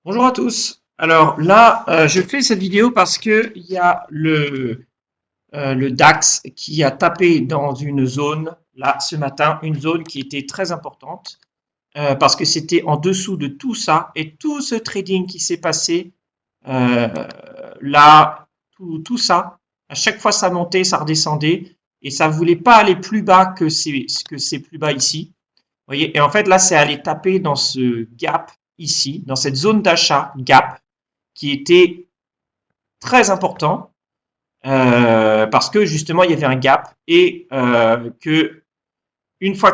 Bonjour à tous. Alors là, je fais cette vidéo parce que il y a le DAX qui a tapé dans une zone là ce matin, une zone qui était très importante parce que c'était en dessous de tout ça et tout ce trading qui s'est passé euh, là, tout ça, à chaque fois ça montait, ça redescendait et ça voulait pas aller plus bas que c'est plus bas ici. Vous voyez, et en fait là c'est allé taper dans ce gap ici, dans cette zone d'achat gap qui était très important parce que justement il y avait un gap et que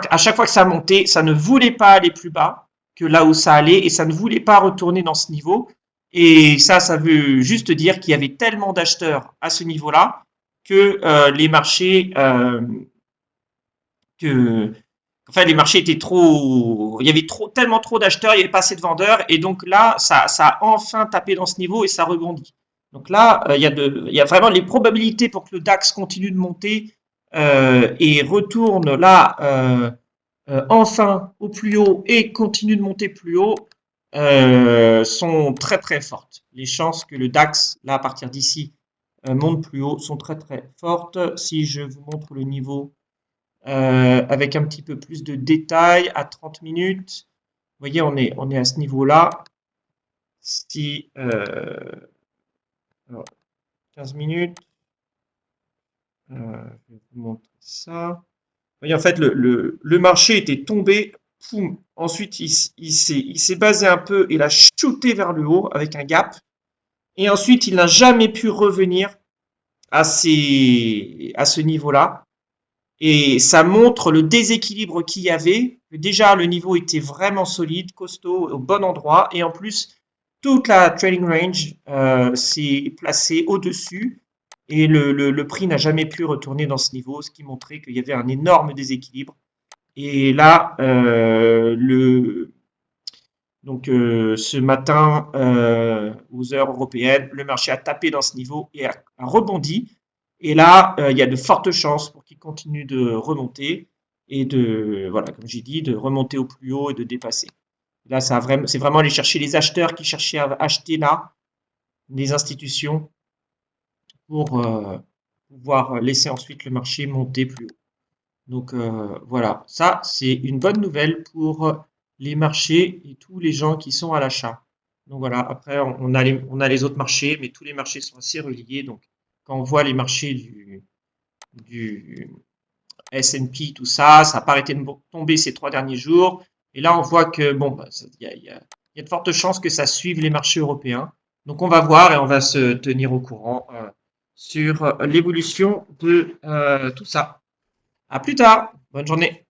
à chaque fois que ça montait, ça ne voulait pas aller plus bas que là où ça allait et ça ne voulait pas retourner dans ce niveau. Et ça veut juste dire qu'il y avait tellement d'acheteurs à ce niveau-là que les marchés que enfin les marchés étaient trop, il y avait tellement trop d'acheteurs, il n'y avait pas assez de vendeurs et donc là ça a enfin tapé dans ce niveau et ça rebondit. Donc là il y a vraiment les probabilités pour que le DAX continue de monter et retourne là enfin au plus haut et continue de monter plus haut sont très très fortes. Les chances que le DAX là à partir d'ici monte plus haut sont très très fortes. Si je vous montre le niveau avec un petit peu plus de détails à 30 minutes. Vous voyez, on est à ce niveau-là. Si, alors, 15 minutes, je vais vous montrer ça. Vous voyez, en fait, le marché était tombé. Poum. Ensuite, il s'est basé un peu, il a shooté vers le haut avec un gap. Et ensuite, il n'a jamais pu revenir à ce niveau-là. Et ça montre le déséquilibre qu'il y avait. Déjà, le niveau était vraiment solide, costaud, au bon endroit. Et en plus, toute la trading range s'est placée au-dessus. Et le prix n'a jamais pu retourner dans ce niveau, ce qui montrait qu'il y avait un énorme déséquilibre. Et là, donc ce matin, aux heures européennes, le marché a tapé dans ce niveau et a rebondi. Et là, il y a de fortes chances pour qu'il continue de remonter et de, voilà, comme j'ai dit, de remonter au plus haut et de dépasser. Là, c'est vraiment aller chercher les acheteurs qui cherchaient à acheter là, les institutions, pour pouvoir laisser ensuite le marché monter plus haut. Donc voilà, ça c'est une bonne nouvelle pour les marchés et tous les gens qui sont à l'achat. Donc voilà, après on a les autres marchés, mais tous les marchés sont assez reliés. Donc quand on voit les marchés du S&P, tout ça, ça n'a pas arrêté de tomber ces 3 derniers jours. Et là on voit que bon, bah, il y a de fortes chances que ça suive les marchés européens. Donc on va voir et on va se tenir au courant sur l'évolution de tout ça. À plus tard. Bonne journée.